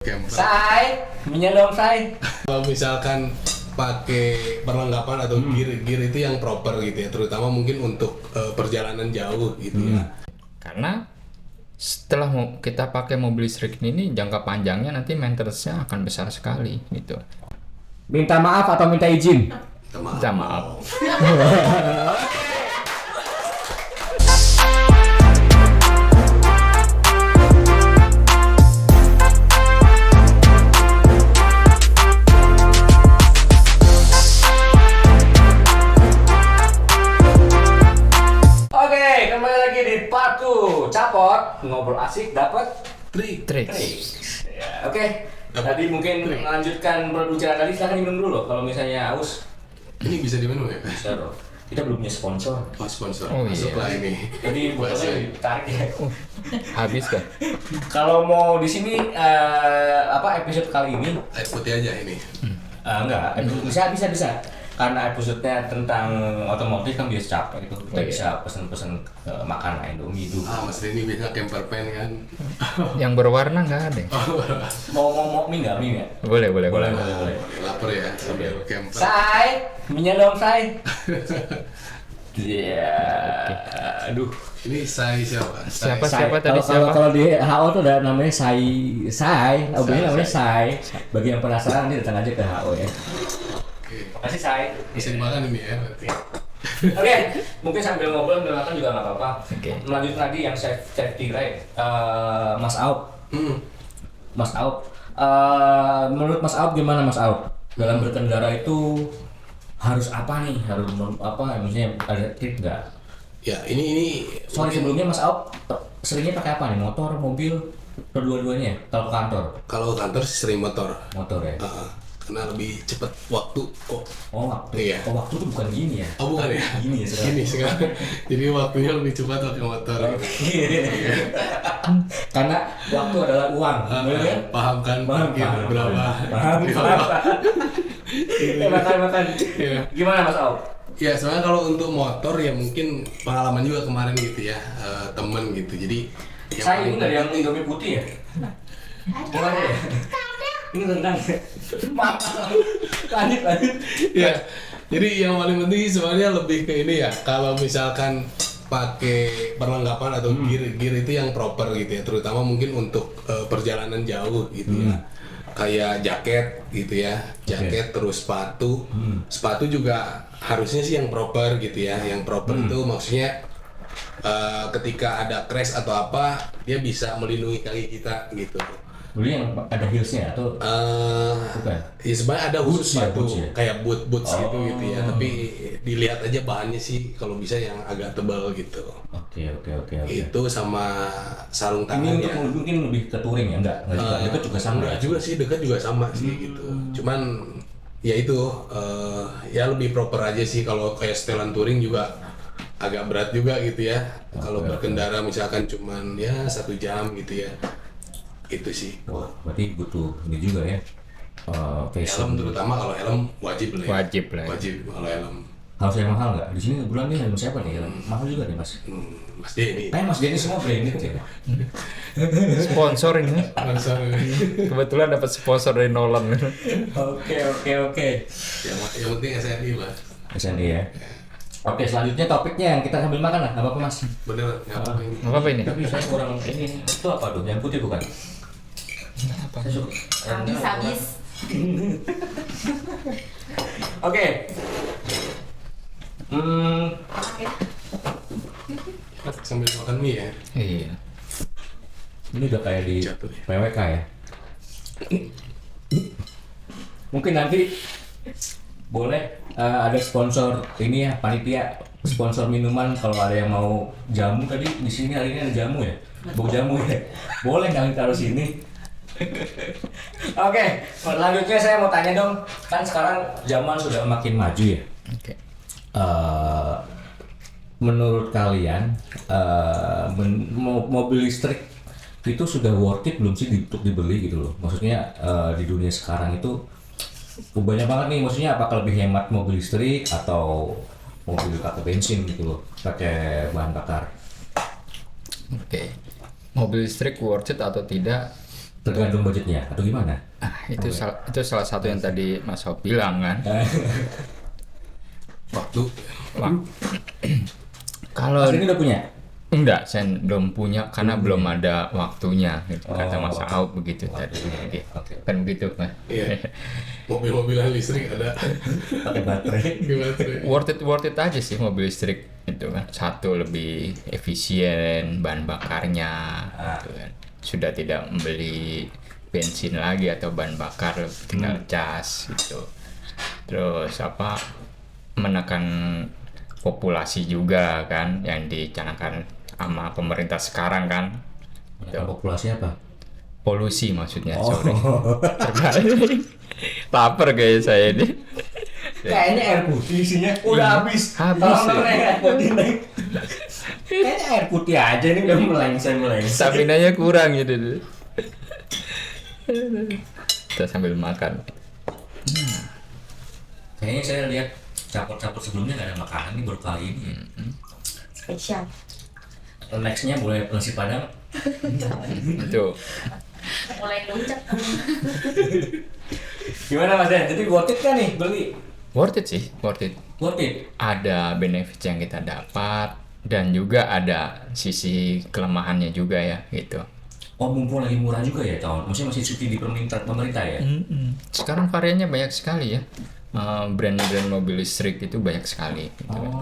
Camper. Say, minyak dong say. Kalau misalkan pakai perlengkapan atau gear itu yang proper gitu ya, terutama mungkin untuk perjalanan jauh gitu ya. Karena setelah kita pakai mobil listrik ini jangka panjangnya nanti maintenance-nya akan besar sekali gitu. Minta maaf atau minta izin? Minta maaf. Oke, kembali lagi di part 2 Capot, ngobrol asik dapat Trik. ya, oke. Tadi mungkin melanjutkan pembicaraan tadi, silahkan minum dulu loh. Kalau misalnya haus, Ini bisa diminum ya? bisa loh. Kita belum punya sponsor. Oh, sponsor. Oh, iya. Masuklah ini. Jadi botolnya ditarik ya. Habis kan? Kalau mau di sini episode kali ini Air putih aja ini. enggak, bisa. Karena episode-nya tentang otomotif kan biasa capek gitu. Kita Oh, iya. bisa pesen-pesen makanan Indomie dulu. Mas Denny bisa camper van kan? Yang berwarna nggak ada. Mau mie nggak? Mie nggak? Boleh. Lapar ya, sambil camper. Say, minyak dong say. Iya, aduh. Ini saya siapa? Siapa? Say. tadi Kalau- siapa? Kalau di HO tuh ada namanya say, namanya say. Bagi yang penasaran nanti datang aja ke HO ya. Oke. Makasih say. Bisa dimakan ini ya nanti. Oke, mungkin sambil ngobrol sambil makan juga nggak apa-apa. Oke. Melanjut tadi yang safety ride, Mas Auk. Mas Auk, menurut Mas Auk gimana Mas Auk? Dalam berkendara itu harus apa nih? Harus apa? Misalnya ada tip nggak? Ya, ini Soalnya sebelumnya Mas Auk seringnya pakai apa nih? Motor, mobil, kedua-duanya? Kalau ke kantor? kalau kantor sih sering motor. Motor ya? Karena lebih cepat waktu kok. Oh waktu? Iya. Oh waktu tuh bukan gini ya? Oh bukan ya? Gini ya sekarang? Gini sekarang. Jadi waktunya lebih cepat pakai motor. Karena waktu adalah uang, bener kan? Paham kan? Mungkin berapa? Paham. Makan. Iya. Gimana Mas Auk? Ya sebenarnya kalau untuk motor ya mungkin pengalaman juga kemarin gitu ya, temen gitu. Jadi yang Saya paling ini dari yang Indomie putih ya? Gimana ya? Ini tentang maaf. Lanjut. ya. Jadi yang paling penting sebenarnya lebih ke ini ya. Kalau misalkan pakai perlengkapan atau gear itu yang proper gitu ya, terutama mungkin untuk perjalanan jauh gitu ya. Kayak jaket gitu ya, jaket terus sepatu. Sepatu juga harusnya sih yang proper gitu ya. Yang proper itu maksudnya ketika ada crash atau apa, dia bisa melindungi kaki kita gitu. Dulu yang ada heelsnya atau bukan? Ya sebenarnya ada Boots khusus ya, sepatu boots ya? kayak boots gitu ya, Oh. tapi dilihat aja bahannya sih kalau bisa yang agak tebal gitu. Oke. Itu sama sarung Ini tangan untuk ya. mungkin lebih ke touring ya? Enggak juga. Dekat juga sama Enggak ya? juga sih, dekat juga sama sih gitu. Cuman ya itu ya lebih proper aja sih. Kalau kayak setelan touring juga agak berat juga gitu ya. Kalau berkendara misalkan cuman ya 1 jam gitu ya. Itu sih. Wah, berarti butuh ini juga ya? Helm Fashion. terutama kalau helm wajib lah ya. Wajib lah ya. Wajib kalau helm. Harus yang mahal nggak? Di sini bulan ini helm siapa nih? Helm mahal juga nih Mas. Mas Denny. Mas Denny semua branded ya? Sponsor ini. Sponsor. Kebetulan dapat sponsor dari Nolan. Oke. yang penting SNI lah. SNI ya. Oke, selanjutnya topiknya yang kita sambil makan lah, nggak apa-apa Mas. Bener, nggak apa-apa ini. Apa ini? Tapi saya kurang ini itu apa tuh? Yang putih bukan? Apa? Saya suka. Habis. Oke. Sambil makan mie ya. Iya. Ini udah kayak di Jatuh ya. PWK ya. Mungkin nanti boleh ada sponsor ini ya, panitia sponsor minuman kalau ada yang mau jamu tadi di sini hari ini ada jamu ya. Bau jamu ya. Boleh nggak taruh sini? Oke, selanjutnya saya mau tanya dong, kan sekarang zaman sudah makin maju ya. Oke. Menurut kalian mobil listrik itu sudah worth it belum sih untuk dibeli gitu loh? Maksudnya di dunia sekarang itu banyak banget nih, maksudnya apakah lebih hemat mobil listrik atau mobil pakai bensin gitu loh, pakai bahan bakar? Oke. Mobil listrik worth it atau tidak? Tergantung budgetnya atau gimana? Itu salah satu yang tadi Mas Hop bilang kan. Waktu. Kalau Mas ini udah punya? enggak, saya belum punya karena belum ada waktunya gitu. Kata Mas Hop begitu tadi. Oke. Kan begitu Mas. Iya. Mobil-mobilan listrik ada. Pakai baterai. Gimana tuh? Worth it aja sih mobil listrik itu kan. Satu, lebih efisien bahan bakarnya gitu kan. Sudah tidak membeli bensin lagi atau bahan bakar, tinggal cas gitu. Terus menekan populasi juga kan yang dicanangkan sama pemerintah sekarang kan. Populasi apa? Polusi maksudnya, sorry. Terbalik. Lapar kayak saya ini. Kayaknya air putih isinya udah habis. Habis, Kalau ya. air putih naik. Kayaknya air putih aja nih udah melengseng. Stamina-nya kurang gitu. Kita sambil makan. Kayaknya saya lihat capot-capot sebelumnya nggak ada makanan nih baru kali ini. Spesial. Nextnya boleh nasi padang. Itu Mulai luncak. Gimana Mas Den? Jadi worth it kan nih beli? worth it sih, worth it. Worth it. Ada benefit yang kita dapat dan juga ada sisi kelemahannya juga ya gitu. Oh mumpung lagi murah juga ya tahun. Maksudnya masih cuti di pemerintah ya? Sekarang variannya banyak sekali ya. Brand-brand mobil listrik itu banyak sekali gitu kan.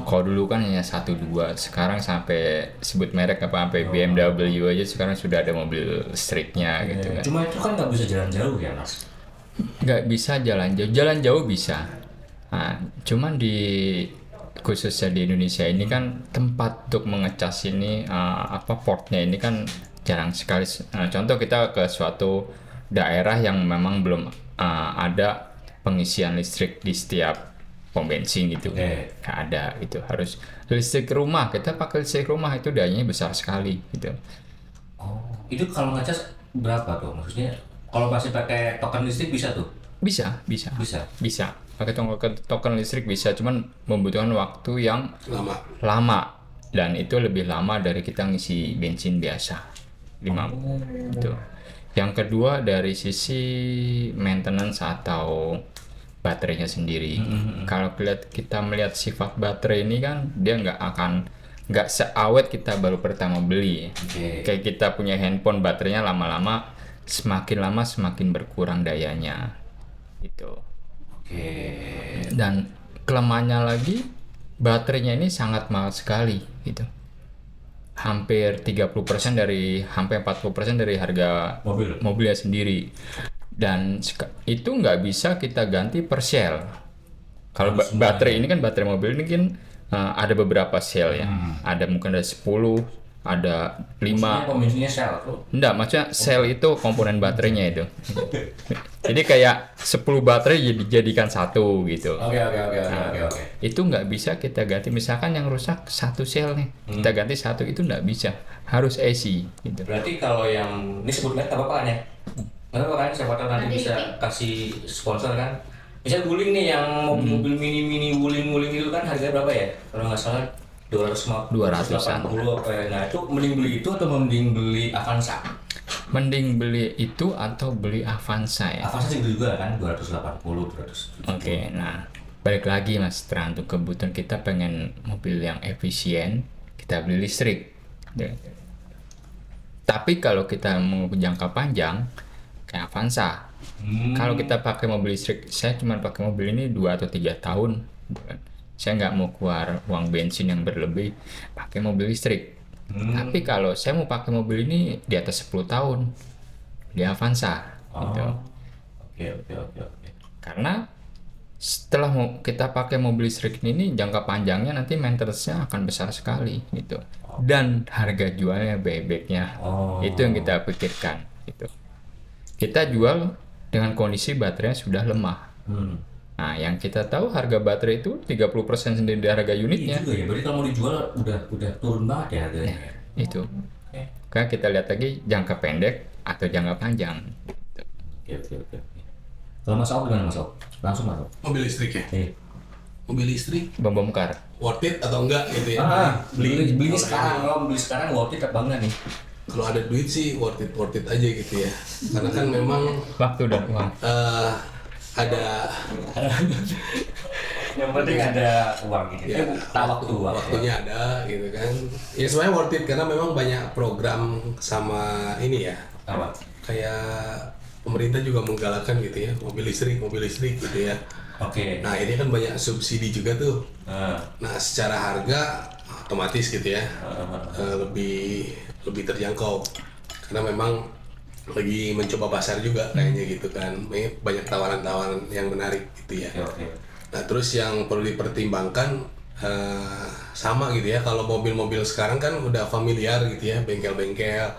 Kalau dulu kan hanya 1-2, sekarang sampai sebut merek apa sampai BMW aja sekarang sudah ada mobil listriknya gitu kan. Cuma itu kan nggak bisa jalan jauh ya Mas? Nggak bisa jalan jauh bisa. Nah, cuman khususnya di Indonesia ini kan tempat untuk mengecas ini portnya ini kan jarang sekali. Contoh kita ke suatu daerah yang memang belum ada pengisian listrik di setiap pom bensin gitu. Nggak ada gitu, harus listrik rumah. Kita pakai listrik rumah itu dayanya besar sekali gitu. Oh, itu kalau ngecas berapa tuh? Maksudnya kalau masih pakai token listrik bisa tuh? Bisa. Pakai token listrik bisa, cuman membutuhkan waktu yang lama dan itu lebih lama dari kita ngisi bensin biasa. 5 itu. Yang kedua dari sisi maintenance atau baterainya sendiri. Kalau kita melihat sifat baterai ini kan dia nggak seawet kita baru pertama beli. Kayak kita punya handphone, baterainya lama-lama semakin berkurang dayanya gitu. Dan kelemahannya lagi baterainya ini sangat mahal sekali gitu. Hampir 40% hampir 40% dari harga mobilnya sendiri. Dan itu nggak bisa kita ganti per sel. Kalau baterai ini kan baterai mobil ini kan ada beberapa sel ya. Ada mungkin ada 10, ada 5. Maksudnya pembensinnya sel tuh? Enggak, maksudnya sel itu komponen baterainya itu. Jadi kayak 10 baterai dijadikan satu gitu. Oke. Itu nggak bisa kita ganti. Misalkan yang rusak satu sel nih, kita ganti satu itu nggak bisa. Harus AC gitu. Berarti kalau yang ini sebut merek apa kan ya? Nggak apa kan, siapa tahu nanti bisa kasih sponsor kan. Misal guling nih yang mobil mini guling itu kan harganya berapa ya? Kalau nggak salah 280 apa ya. Nah itu mending beli itu atau mending beli Avanza? Mending beli itu atau beli Avanza ya. Avanza sih juga kan 280, 200. Oke, nah balik lagi Mas, tergantung kebutuhan kita pengen mobil yang efisien, kita beli listrik. Tapi kalau kita mau jangka panjang kayak Avanza. Kalau kita pakai mobil listrik, saya cuma pakai mobil ini 2 atau 3 tahun. Saya nggak mau keluar uang bensin yang berlebih, pakai mobil listrik. Tapi kalau saya mau pakai mobil ini di atas 10 tahun, di Avanza. Gitu. Oke. Karena setelah kita pakai mobil listrik ini jangka panjangnya nanti maintenance-nya akan besar sekali gitu. Dan harga jualnya bebeknya itu yang kita pikirkan gitu. Kita jual dengan kondisi baterainya sudah lemah. Nah, yang kita tahu harga baterai itu 30% sendiri dari harga unitnya. Iya juga ya, berarti kalau mau dijual udah turun banget ya harganya. Itu. Karena kita lihat lagi jangka pendek atau jangka panjang. Oke. Kalau Mas Op gimana Mas Op? Langsung Mas Op. Mobil listrik ya? Mobil listrik Bom-bom kar. worth it atau enggak gitu ya? Beli sekarang, kalau beli sekarang worth it apa enggak nih? Kalau ada duit sih worth it aja gitu ya. Karena kan memang Waktu dan uang. ada Yang penting ada uang gitu. ya, waktunya ya. ada gitu kan. Ya sebenarnya worth it karena memang banyak program sama ini ya. Apa? Kayak pemerintah juga menggalakkan gitu ya, mobil listrik gitu ya. Oke. Nah ini kan banyak subsidi juga tuh. Nah secara harga otomatis gitu ya lebih terjangkau karena memang lagi mencoba pasar juga kayaknya gitu kan. Banyak tawaran-tawaran yang menarik gitu ya. Oke. Nah terus yang perlu dipertimbangkan sama gitu ya, kalau mobil-mobil sekarang kan udah familiar gitu ya, bengkel-bengkel.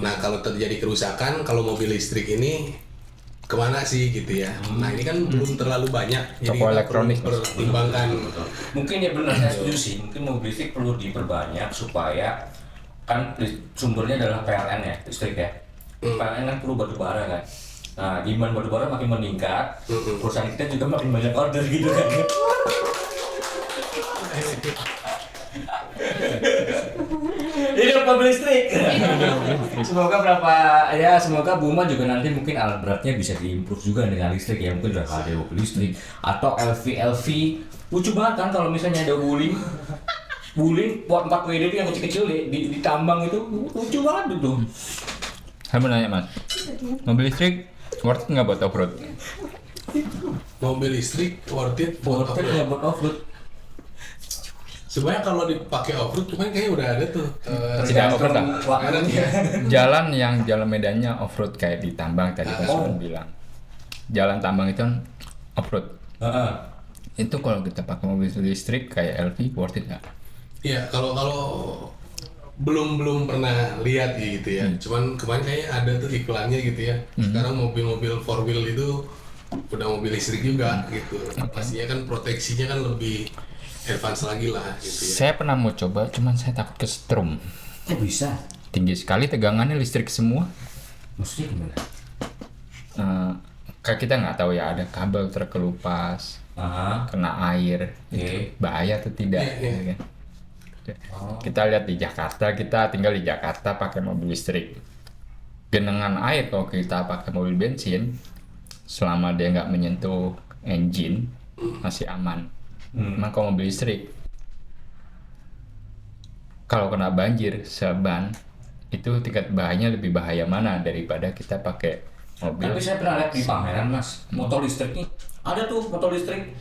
Nah kalau terjadi kerusakan, kalau mobil listrik ini kemana sih gitu ya. Nah ini kan belum terlalu banyak, jadi Toko kita elektronik. perlu pertimbangkan. Mungkin ya benar, saya setuju sih. Mungkin mobil listrik perlu diperbanyak supaya kan sumbernya adalah PLN ya, listrik ya. PLN kan perlu batu bara kan. Nah, demand batu bara makin meningkat, perusahaan kita juga makin banyak order gitu kan. Hidup mobil listrik. Semoga Buma juga nanti mungkin alat beratnya bisa diimprove juga dengan listrik ya, mungkin udah ada mobil listrik atau LV. Lucu banget kan kalau misalnya ada wuling pot 4 WD itu yang kecil-kecil ditambang itu lucu banget itu. Saya mau nanya mas, mobil listrik worth it nggak buat off-road? Mobil listrik worth it buat Worth it off-road. ya buat off-road. Sebenarnya kalau dipakai off-road kemarin kayaknya udah ada tuh. Tidak off-road lah. Waktunya. Jalan medannya off-road kayak di tambang tadi Mas Gun bilang. Jalan tambang itu kan off-road. Itu kalau kita pakai mobil listrik kayak LV worth it nggak? Iya, kalau belum pernah lihat ya gitu ya. Cuman kemarin kayaknya ada tuh iklannya gitu ya. Sekarang mobil-mobil 4 wheel itu udah mobil listrik juga gitu. Pastinya kan proteksinya kan lebih advance lagi lah gitu ya. Saya pernah mau coba, cuman saya takut kesetrum. Kok bisa? Tinggi sekali tegangannya, listrik semua. Maksudnya gimana? Kayak kita nggak tahu ya, ada kabel terkelupas, kena air, itu bahaya atau tidak? Iya. Gitu kan. Kita lihat di Jakarta, kita tinggal di Jakarta pakai mobil listrik. Genangan air kalau kita pakai mobil bensin, selama dia nggak menyentuh engine masih aman. Memang kalau mobil listrik, kalau kena banjir seban, itu tingkat bahayanya lebih bahaya mana daripada kita pakai mobil. Tapi saya pernah lihat di pameran mas, motor listrik nih ada tuh motor listrik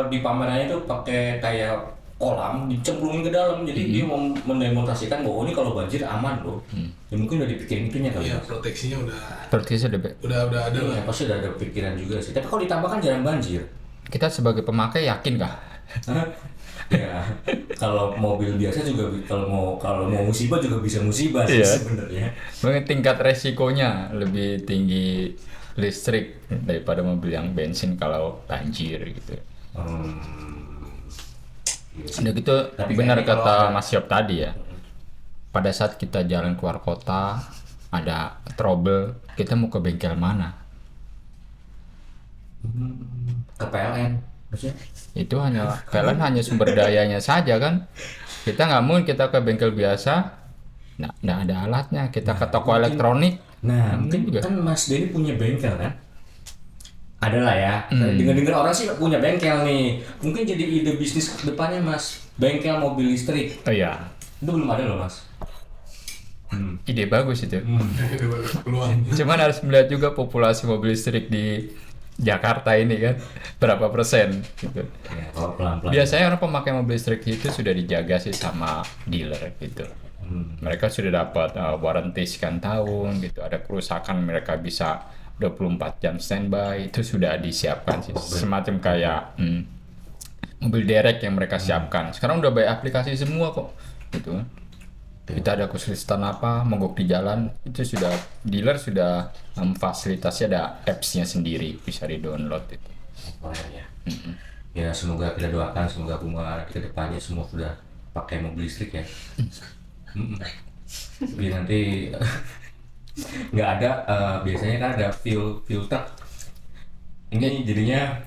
di pamerannya tuh pakai kayak kolam dicemplungin ke dalam, jadi dia mau mendemonstrasikan bahwa ini kalau banjir aman loh. Ya mungkin udah dipikirin itunya kali. Iya, Mas. proteksinya udah Seperti sudah ada lah. Ya, pasti udah ada pikiran juga sih. Tapi kalau ditambah kan jarang banjir. kita sebagai pemakai yakin kah? Ya, kalau mobil biasa juga kalau mau musibah juga bisa musibah sih sebenarnya. Mungkin tingkat resikonya lebih tinggi listrik daripada mobil yang bensin kalau banjir gitu. Udah gitu Tapi benar kayaknya kata kalau- Mas Yop tadi ya. Pada saat kita jalan keluar kota ada trouble, kita mau ke bengkel mana? Ke PLN maksudnya? Itu hanya PLN hanya sumber dayanya saja kan. Kita nggak mungkin kita ke bengkel biasa, nggak ada alatnya. Kita ke toko elektronik. Nah, mungkin juga. kan Mas Denny punya bengkel kan? Ada lah ya. Dengar-dengar orang sih punya bengkel nih. Mungkin jadi ide bisnis ke depannya Mas. Bengkel mobil listrik. Oh iya, Itu belum ada loh Mas. ide bagus itu. Peluang. Cuman harus melihat juga populasi mobil listrik di Jakarta ini kan berapa persen gitu. Ya, kalau pelan-pelan. Biasanya orang pemakai mobil listrik itu sudah dijaga sih sama dealer gitu. Mereka sudah dapat warranty sekian tahun gitu. Ada kerusakan mereka bisa 24 jam standby, itu sudah disiapkan sih. Semacam kayak mobil derek yang mereka siapkan. Sekarang udah banyak aplikasi semua kok gitu. Kita ada kesulitan apa, mogok di jalan, itu sudah dealer sudah fasilitasi, ada apps-nya sendiri bisa di-download itu. Oh, ya. Ya semoga kita doakan semoga Bunga ke depannya semua sudah pakai mobil listrik ya. Biar nanti nggak ada biasanya kan ada filter. Ini jadinya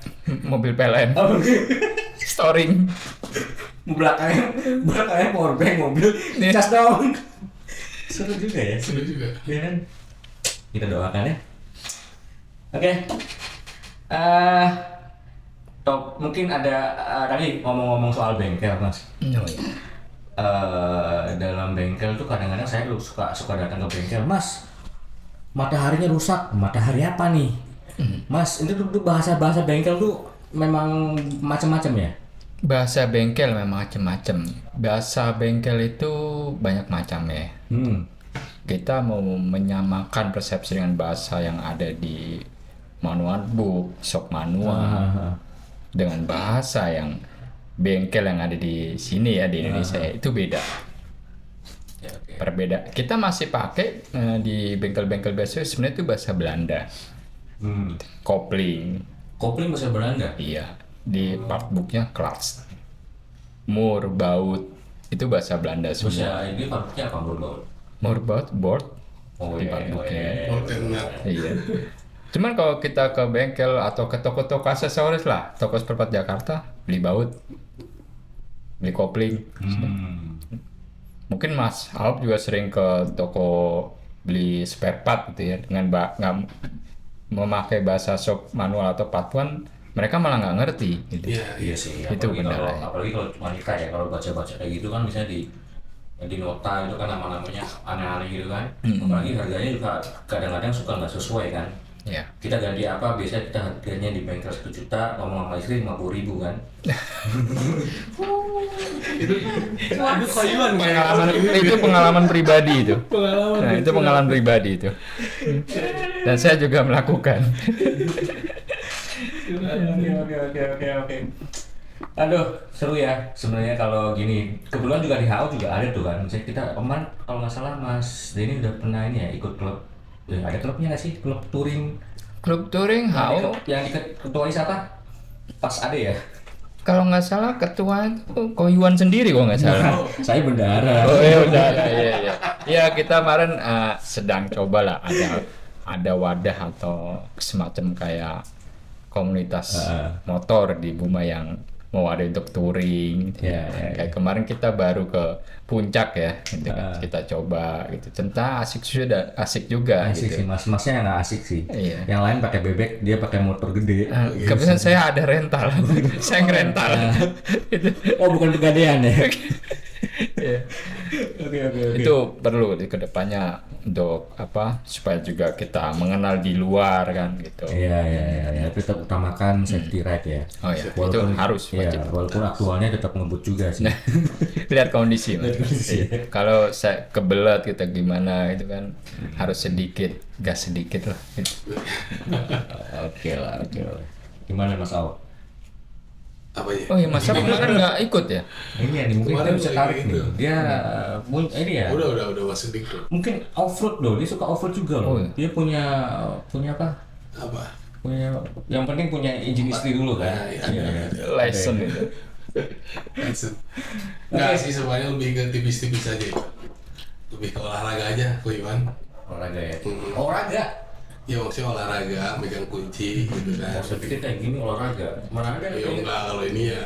Mobil PLN, storing. belakangnya powerbank mobil cas dong. Seru juga ya. Seru juga. Iya kan? Kita doakan ya. Oke. Mungkin ada tadi ngomong-ngomong soal bengkel, Mas. Oh iya. Dalam bengkel tuh kadang-kadang saya suka datang ke bengkel, Mas. Mataharinya rusak. Matahari apa nih? Mas, itu tuh bahasa bengkel tuh memang macam-macam ya? Bahasa bengkel memang macam-macam. Bahasa bengkel itu banyak macam ya. Kita mau menyamakan persepsi dengan bahasa yang ada di manual book, shop manual, dengan bahasa yang bengkel yang ada di sini ya di Indonesia itu beda. Berbeda. Kita masih pakai di bengkel-bengkel biasa sebenarnya itu bahasa Belanda. Kopling bahasa Belanda? Iya, di part booknya Klats, Moor, Baut itu bahasa Belanda semua. Bahasa ini part booknya apa, Moor, Baut, Board di part booknya. Iya. Cuman kalau kita ke bengkel atau ke toko-toko aksesoris lah, toko seperempat Jakarta, beli baut, beli kopling. Mungkin Mas Alp juga sering ke toko beli spare part gitu ya, dengan nggak memakai bahasa shop manual atau part one, mereka malah nggak ngerti. Gitu. Iya sih. Itu benar. Apalagi kalau wanita ya, kalau baca-baca kayak gitu kan misalnya di nota itu kan nama-namanya aneh-aneh gitu kan. Apalagi harganya juga kadang-kadang suka nggak sesuai kan. Ya. Kita ganti apa, biasanya kita harganya di bengkel 1 juta, ngomong sama istri 50.000 kan. Itu kayuan Itu pengalaman pribadi itu. Itu pengalaman pribadi itu. Dan saya juga melakukan. Oke. Aduh, seru ya sebenarnya kalau gini. Kebetulan juga di HO juga ada tuh kan. Misalnya kita kemarin kalau nggak salah Mas Denny udah pernah ini ya ikut klub. Ada klubnya nggak sih? Klub touring. Klub touring HO Yang ketuai siapa? Pas ada ya? kalau nggak salah ketua itu Koyuan sendiri kalau nggak salah. Saya bendara. Oh iya udah iya. Ya kita kemarin sedang coba lah ada wadah atau semacam kayak komunitas motor di Buma yang mau ada untuk touring. Kayak kemarin kita baru ke Puncak ya, gitu kan. Kita coba gitu. Ternyata asik juga Asik gitu. sih, masnya nggak asik sih. Iya. Yang lain pakai bebek, dia pakai motor gede. Kebetulan saya ada rental. Saya ngerental. Itu. Oh, bukan pegadaian ya? Iya. Oke. Itu perlu di kedepannya untuk apa supaya juga kita mengenal di luar kan gitu. Iya. Tetap utamakan safety ride ya. Oh ya, itu harus wajib. Walaupun aktualnya tetap ngebut juga sih. Lihat kondisi. Mas. Iya. Kalau saya kebelat kita gimana itu kan harus gas sedikit lah. Gitu. Oke lah. Gimana Mas Al? Apa ya? Oh iya masa kemarin nggak ikut ya? Ini ya, mungkin Kemarin kita bisa tarik gitu. nih. Dia ini ya. Udah masuk di grup. Mungkin off-road loh, dia suka off-road juga loh. Oh, iya. Dia punya apa? Apa? Yang penting punya izin istri dulu kan. Iya. Lesson itu. Enggak sih, sebenarnya lebih ke tipis-tipis aja. Lebih ke olahraga aja, Iwan. Olahraga ya. Olahraga. Ya maksudnya olahraga, megang kunci gitu kan. Saya pikir kayak gini olahraga. Mana ada? Ya enggak, kalau ini ya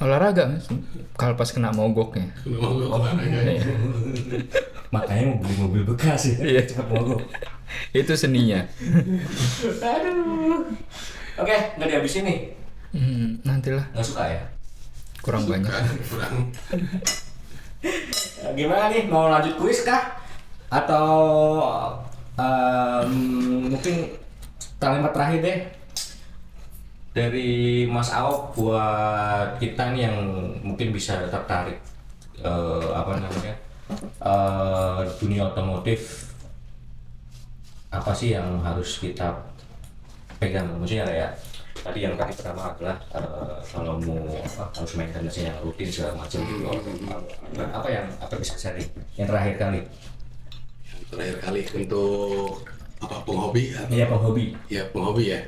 Olahraga Mas. Kalau pas kena mogoknya. memang gue olahraga. Makanya mau beli mobil bekas ya. Iya. Cepat mogok. Itu seninya. Aduh. Oke, nggak dihabisin nih. Nantilah. Nggak suka ya? Kurang banyak. Kurang. Gimana nih? Mau lanjut kuis kah? Atau mungkin kalimat terakhir deh dari Mas Aop buat kita nih yang mungkin bisa tertarik dunia otomotif, apa sih yang harus kita pegang? Maksudnya kayak tadi yang pertama adalah kalau mau harus maintenance yang rutin segala macam gitu. Apa bisa sharing? Yang terakhir kali untuk apa, penghobi atau? Iya, penghobi. Ya penghobi ya.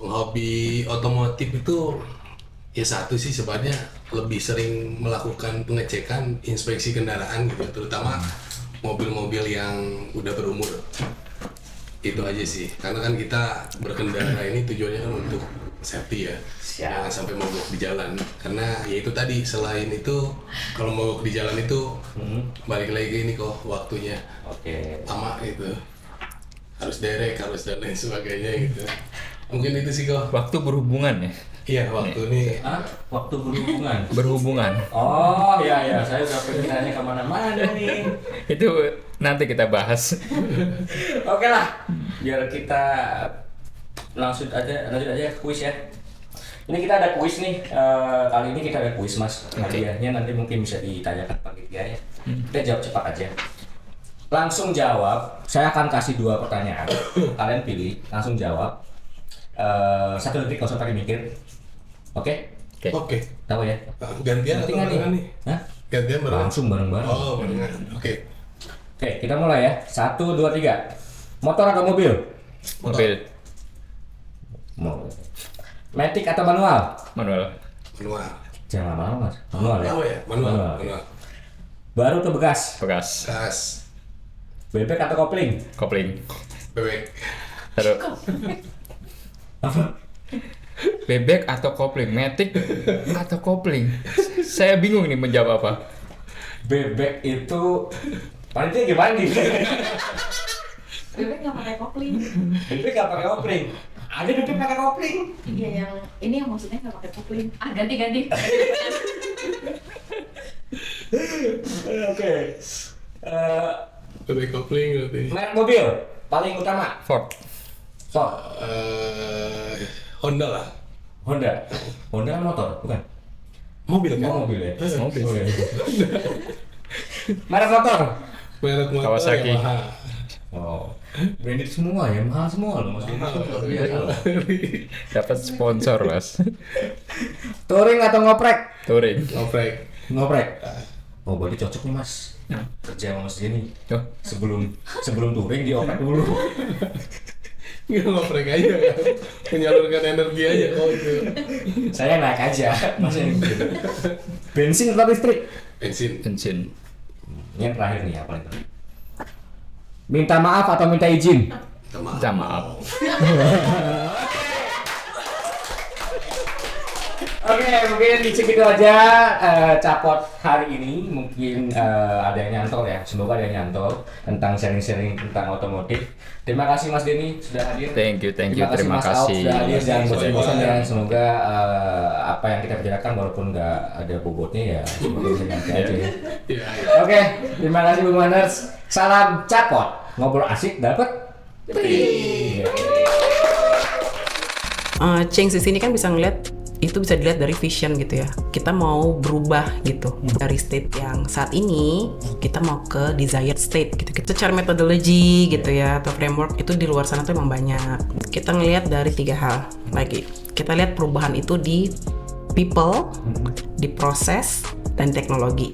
Penghobi otomotif itu ya satu sih sebenarnya lebih sering melakukan pengecekan inspeksi kendaraan gitu, terutama mobil-mobil yang udah berumur. Itu aja sih, karena kan kita berkendara ini tujuannya kan untuk safety ya. Jangan sampai mogok di jalan, karena ya itu tadi, selain itu kalau mogok di jalan itu balik lagi ini kok waktunya lama gitu, harus derek, harus dan lain sebagainya gitu. Mungkin itu sih kok. Waktu berhubungan ya. Iya, waktu nih. Waktu berhubungan. Berhubungan. Oh iya, saya udah pengen nanya kemana-mana nih. Itu nanti kita bahas. Oke lah, biar kita lanjut aja kuis ya. Ini kita ada kuis nih, kali ini kita ada kuis mas. Hadiahnya nanti mungkin bisa ditanyakan panitia ya. Kita jawab cepat aja. Langsung jawab, saya akan kasih 2 pertanyaan. Kalian pilih, langsung jawab. 1 detik, gak usah pakai mikir. Oke? Oke. Tahu ya? Gantian atau barengan nih? Hah? Gantian barengan. Langsung bareng-bareng. Oh, barengan. Oke. Oke, kita mulai ya. 1, 2, 3. Motor atau mobil? Mobil. Matic atau manual? Manual. Manual. Jangan lama-lama mas. Manual ya? Tahu ya? Manual. Baru atau bekas? Bekas. Gas. Bebek atau kopling? Kopling. Bebek. Terus Apa? bebek atau kopling, matic atau kopling. Saya bingung nih menjawab apa. Bebek itu panitia gimana nih? Bebek nggak pakai kopling. Bebek nggak pakai kopling. Ada bebek pakai kopling. Iya yang ini yang maksudnya nggak pakai kopling. Ganti. Oke. Bebek kopling berarti. Merek mobil paling utama. Ford. So, Honda lah. Honda. Honda kan motor, bukan? Mobil kan? Oh, mobil ya. Mobil. Oh, iya. Merek motor. Merek motor Kawasaki. Yamaha. Oh, branded semua ya, mahal semua loh maksudnya. Luar biasa lah. Dapat sponsor, Mas. Touring atau ngoprek? Touring. Ngoprek. Ngoprek. Oh, berarti cocok nih mas. Kerja sama Mas Denny. Oh, Sebelum touring dioprek dulu. Nggak ngoprek aja kan. Menyalurkan energi aja kok itu. Saya naik aja, Mas Denny. Bensin atau listrik? Bensin. bensin. Yang terakhir nih, apa itu? Minta maaf atau minta izin? Minta maaf. Oke, mungkin segitu aja capot hari ini. Mungkin ada yang nyantol ya. Semoga ada yang nyantol tentang sharing-sharing tentang otomotif. Terima kasih Mas Denny sudah hadir. Thank you. Terima Terima kasih Mas Aok kasih. sudah hadir. Jangan bosan-bosan ya. Sama-sama. Semoga apa yang kita bicarakan walaupun nggak ada bobotnya ya, semoga bisa nyampe aja ya. Iya. Oke, terima kasih Bu Maners. Salam capot. Ngobrol asik dapat. Change di sini kan bisa ngeliat, itu bisa dilihat dari vision gitu ya. Kita mau berubah gitu dari state yang saat ini kita mau ke desired state gitu. Secara metodologi gitu ya atau framework itu di luar sana tuh emang banyak. Kita ngelihat dari 3 hal lagi. Kita lihat perubahan itu di people, di proses dan teknologi.